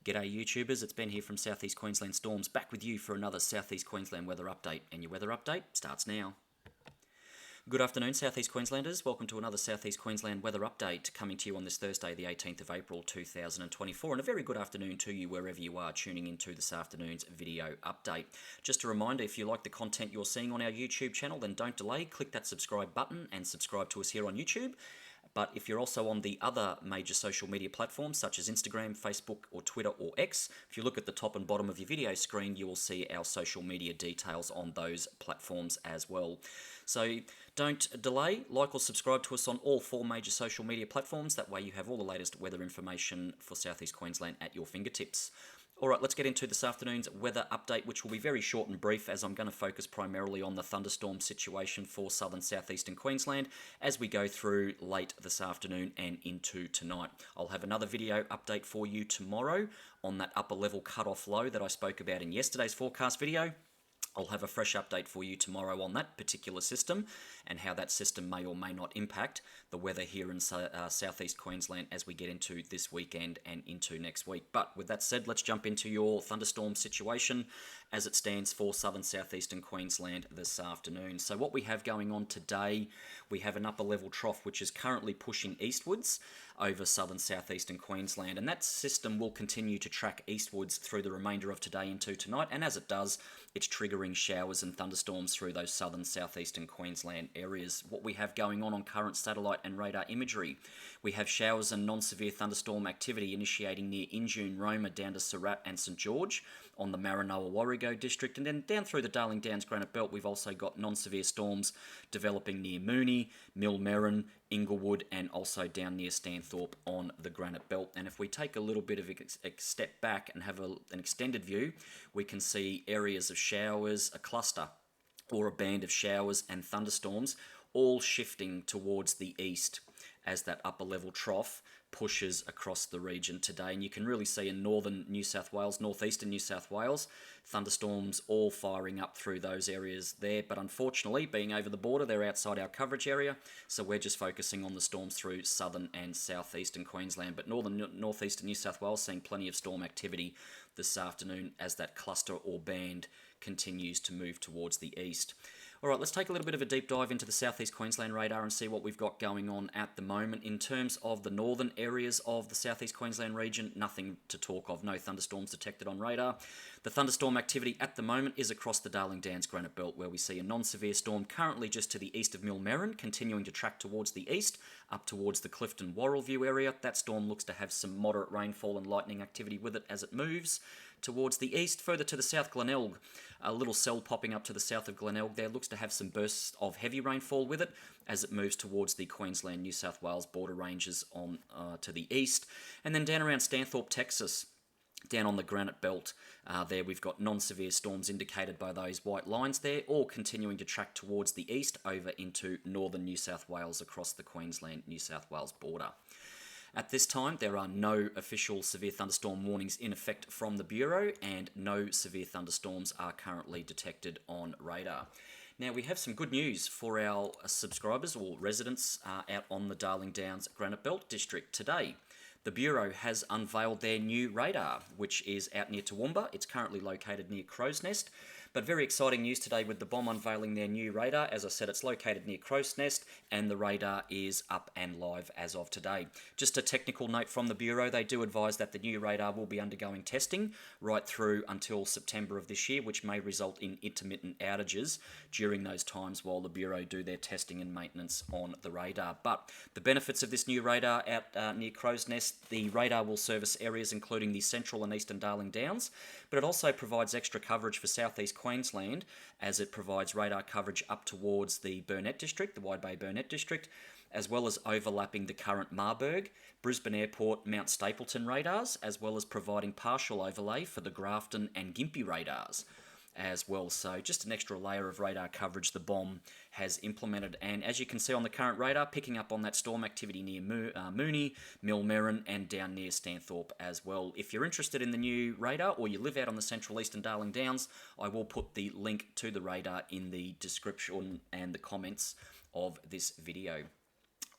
G'day YouTubers, it's Ben here from Southeast Queensland Storms, back with you for another Southeast Queensland weather update, and your weather update starts now. Good afternoon Southeast Queenslanders, welcome to another Southeast Queensland weather update coming to you on this Thursday the 18th of April 2024, and a very good afternoon to you wherever you are tuning into this afternoon's video update. Just a reminder, if you like the content you're seeing on our YouTube channel, then don't delay, click that subscribe button and subscribe to us here on YouTube. But if you're also on the other major social media platforms such as Instagram, Facebook or Twitter or X, if you look at the top and bottom of your video screen, you will see our social media details on those platforms as well. So don't delay, like or subscribe to us on all four major social media platforms. That way you have all the latest weather information for Southeast Queensland at your fingertips. Alright, let's get into this afternoon's weather update, which will be very short and brief as I'm going to focus primarily on the thunderstorm situation for southern southeastern Queensland as we go through late this afternoon and into tonight. I'll have another video update for you tomorrow on that upper level cut-off low that I spoke about in yesterday's forecast video. I'll have a fresh update for you tomorrow on that particular system and how that system may or may not impact the weather here in southeast Queensland as we get into this weekend and into next week. But with that said, let's jump into your thunderstorm situation as it stands for southern southeastern Queensland this afternoon. So what we have going on today, we have an upper level trough which is currently pushing eastwards over southern southeastern Queensland, and that system will continue to track eastwards through the remainder of today into tonight, and as it does, it's triggering showers and thunderstorms through those southern southeastern Queensland areas. What we have going on current satellite and radar imagery, we have showers and non-severe thunderstorm activity initiating near Injune, Roma, down to Surat and St George on the Maranoa Warrego district, and then down through the Darling Downs Granite Belt we've also got non-severe storms developing near Mooney, Millmerran, Inglewood, and also down near Stanthorpe on the Granite Belt. And if we take a little bit of a step back and have an extended view, we can see areas of showers, a cluster or a band of showers and thunderstorms all shifting towards the east as that upper level trough pushes across the region today. And you can really see in northern New South Wales, northeastern New South Wales, thunderstorms all firing up through those areas there. But unfortunately, being over the border, they're outside our coverage area. So we're just focusing on the storms through southern and southeastern Queensland. But northern, northeastern New South Wales seeing plenty of storm activity this afternoon as that cluster or band continues to move towards the east. Alright, let's take a little bit of a deep dive into the southeast Queensland radar and see what we've got going on at the moment. In terms of the northern areas of the southeast Queensland region, nothing to talk of, no thunderstorms detected on radar. The thunderstorm activity at the moment is across the Darling Downs Granite Belt, where we see a non-severe storm currently just to the east of Millmerran, continuing to track towards the east, up towards the Clifton-Warrellview area. That storm looks to have some moderate rainfall and lightning activity with it as it moves towards the east. Further to the south, Glenelg, a little cell popping up to the south of Glenelg there, looks to have some bursts of heavy rainfall with it as it moves towards the Queensland-New South Wales border ranges on to the east. And then down around Stanthorpe, Texas, down on the Granite Belt, there we've got non-severe storms indicated by those white lines there, all continuing to track towards the east over into northern New South Wales across the Queensland-New South Wales border. At this time, there are no official severe thunderstorm warnings in effect from the Bureau, and no severe thunderstorms are currently detected on radar. Now, we have some good news for our subscribers or residents out on the Darling Downs Granite Belt district today. The Bureau has unveiled their new radar, which is out near Toowoomba. It's currently located near Crow's Nest. But very exciting news today with the BOM unveiling their new radar. As I said, it's located near Crow's Nest, and the radar is up and live as of today. Just a technical note from the Bureau, they do advise that the new radar will be undergoing testing right through until September of this year, which may result in intermittent outages during those times while the Bureau do their testing and maintenance on the radar. But the benefits of this new radar out near Crow's Nest, the radar will service areas including the central and eastern Darling Downs, but it also provides extra coverage for southeast Queensland as it provides radar coverage up towards the Burnett district, the Wide Bay Burnett district, as well as overlapping the current Marburg, Brisbane Airport, Mount Stapleton radars, as well as providing partial overlay for the Grafton and Gympie radars as well. So just an extra layer of radar coverage the BOM has implemented, and as you can see on the current radar, picking up on that storm activity near Mooney, Millmerran, and down near Stanthorpe as well. If you're interested in the new radar or you live out on the central eastern Darling Downs, I will put the link to the radar in the description and the comments of this video.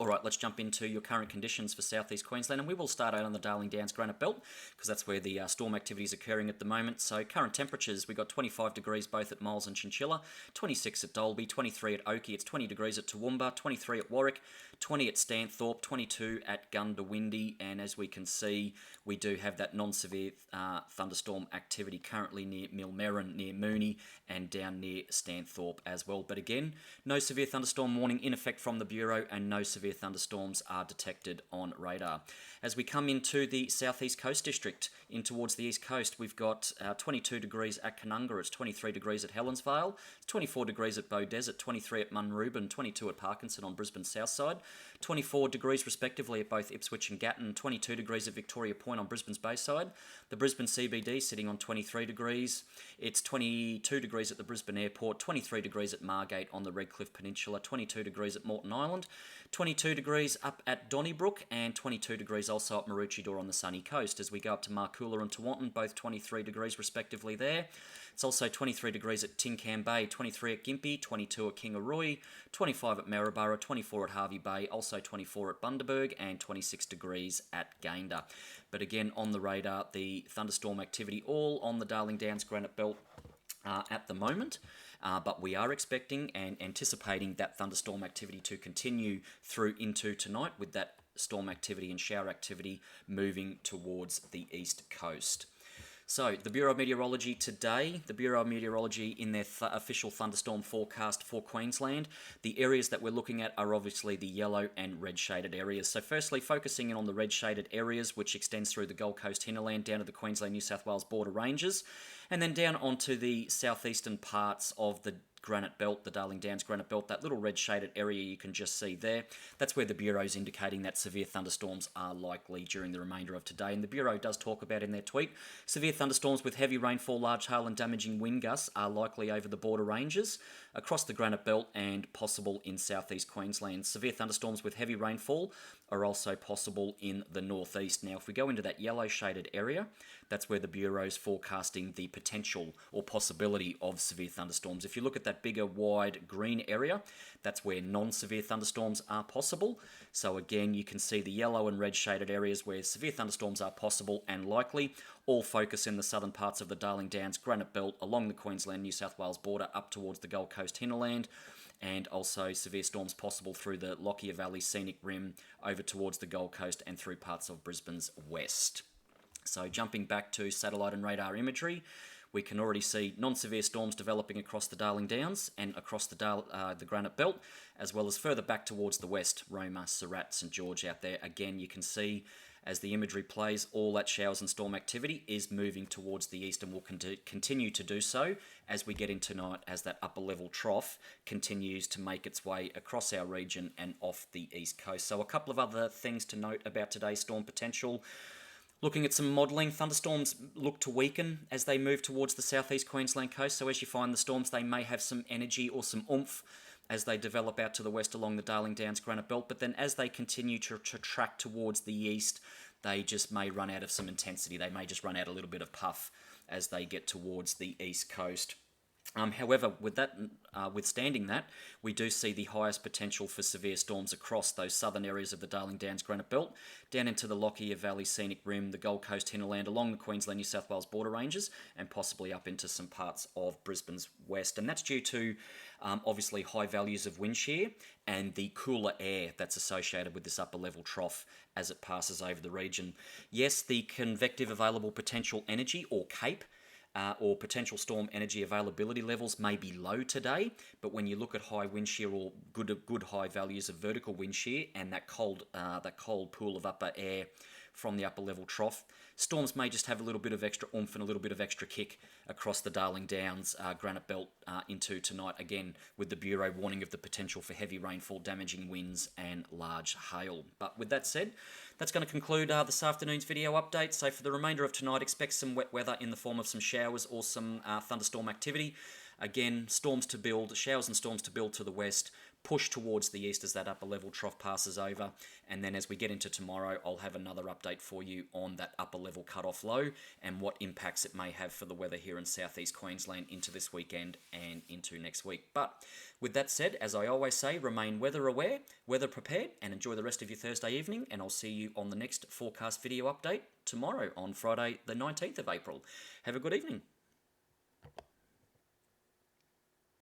Alright, let's jump into your current conditions for southeast Queensland, and we will start out on the Darling Downs Granite Belt because that's where the storm activity is occurring at the moment. So current temperatures, we got 25 degrees both at Miles and Chinchilla, 26 at Dalby, 23 at Oakey, it's 20 degrees at Toowoomba, 23 at Warwick, 20 at Stanthorpe, 22 at Gundawindi, and as we can see, we do have that non-severe thunderstorm activity currently near Millmerran, near Mooney, and down near Stanthorpe as well. But again, no severe thunderstorm warning in effect from the Bureau, and no severe thunderstorms are detected on radar. As we come into the southeast coast district, in towards the east coast, we've got 22 degrees at Canunga, it's 23 degrees at Helensvale, it's 24 degrees at Bow Desert, 23 at Munrooban, 22 at Parkinson on Brisbane's south side, 24 degrees respectively at both Ipswich and Gatton, 22 degrees at Victoria Point on Brisbane's Bayside. The Brisbane CBD sitting on 23 degrees. It's 22 degrees at the Brisbane Airport, 23 degrees at Margate on the Redcliffe Peninsula, 22 degrees at Moreton Island, 22 degrees up at Donnybrook, and 22 degrees also at Maroochydore on the sunny coast. As we go up to Marcoola and Tewantin, both 23 degrees respectively there. It's also 23 degrees at Tincam Bay, 23 at Gympie, 22 at Kingaroy, 25 at Maryborough, 24 at Harvey Bay, also 24 at Bundaberg, and 26 degrees at Gayndah. But again, on the radar, the thunderstorm activity all on the Darling Downs Granite Belt at the moment. But we are expecting and anticipating that thunderstorm activity to continue through into tonight, with that storm activity and shower activity moving towards the east coast. So, the Bureau of Meteorology today, the Bureau of Meteorology in their official thunderstorm forecast for Queensland, the areas that we're looking at are obviously the yellow and red shaded areas. So firstly, focusing in on the red shaded areas, which extends through the Gold Coast hinterland down to the Queensland-New South Wales border ranges, and then down onto the southeastern parts of the Granite Belt, the Darling Downs Granite Belt, that little red shaded area you can just see there. That's where the Bureau is indicating that severe thunderstorms are likely during the remainder of today. And the Bureau does talk about in their tweet, severe thunderstorms with heavy rainfall, large hail and damaging wind gusts are likely over the border ranges, across the Granite Belt and possible in southeast Queensland. Severe thunderstorms with heavy rainfall are also possible in the northeast. Now, if we go into that yellow shaded area, that's where the Bureau is forecasting the potential or possibility of severe thunderstorms. If you look at that bigger, wide green area, that's where non-severe thunderstorms are possible. So again, you can see the yellow and red shaded areas where severe thunderstorms are possible and likely, all focus in the southern parts of the Darling Downs Granite Belt along the Queensland-New South Wales border up towards the Gold Coast hinterland, and also severe storms possible through the Lockyer Valley Scenic Rim over towards the Gold Coast and through parts of Brisbane's west. So jumping back to satellite and radar imagery, we can already see non-severe storms developing across the Darling Downs and across the Granite Belt, as well as further back towards the west, Roma, Surat, St George out there. Again, you can see as the imagery plays, all that showers and storm activity is moving towards the east and will continue to do so as we get into tonight, as that upper level trough continues to make its way across our region and off the east coast. So a couple of other things to note about today's storm potential. Looking at some modelling, thunderstorms look to weaken as they move towards the southeast Queensland coast. So as you find the storms, they may have some energy or some oomph as they develop out to the west along the Darling Downs Granite Belt. But then as they continue to track towards the east, they just may run out of some intensity. They may just run out a little bit of puff as they get towards the east coast. However, with that, withstanding that, we do see the highest potential for severe storms across those southern areas of the Darling Downs Granite Belt, down into the Lockyer Valley Scenic Rim, the Gold Coast hinterland, along the Queensland-New South Wales border ranges, and possibly up into some parts of Brisbane's west. And that's due to, obviously, high values of wind shear and the cooler air that's associated with this upper level trough as it passes over the region. Yes, the convective available potential energy, or CAPE, or potential storm energy availability levels may be low today, but when you look at high wind shear or good high values of vertical wind shear and that cold pool of upper air from the upper level trough, storms may just have a little bit of extra oomph and a little bit of extra kick across the Darling Downs Granite Belt into tonight, again with the Bureau warning of the potential for heavy rainfall, damaging winds and large hail. But with that said, that's going to conclude this afternoon's video update. So for the remainder of tonight, expect some wet weather in the form of some showers or some thunderstorm activity. Again, storms to build, showers and storms to build to the west, push towards the east as that upper level trough passes over, and then as we get into tomorrow, I'll have another update for you on that upper level cut-off low and what impacts it may have for the weather here in southeast Queensland into this weekend and into next week. But with that said, as I always say, remain weather aware, weather prepared, and enjoy the rest of your Thursday evening, and I'll see you on the next forecast video update tomorrow on Friday the 19th of April. Have a good evening.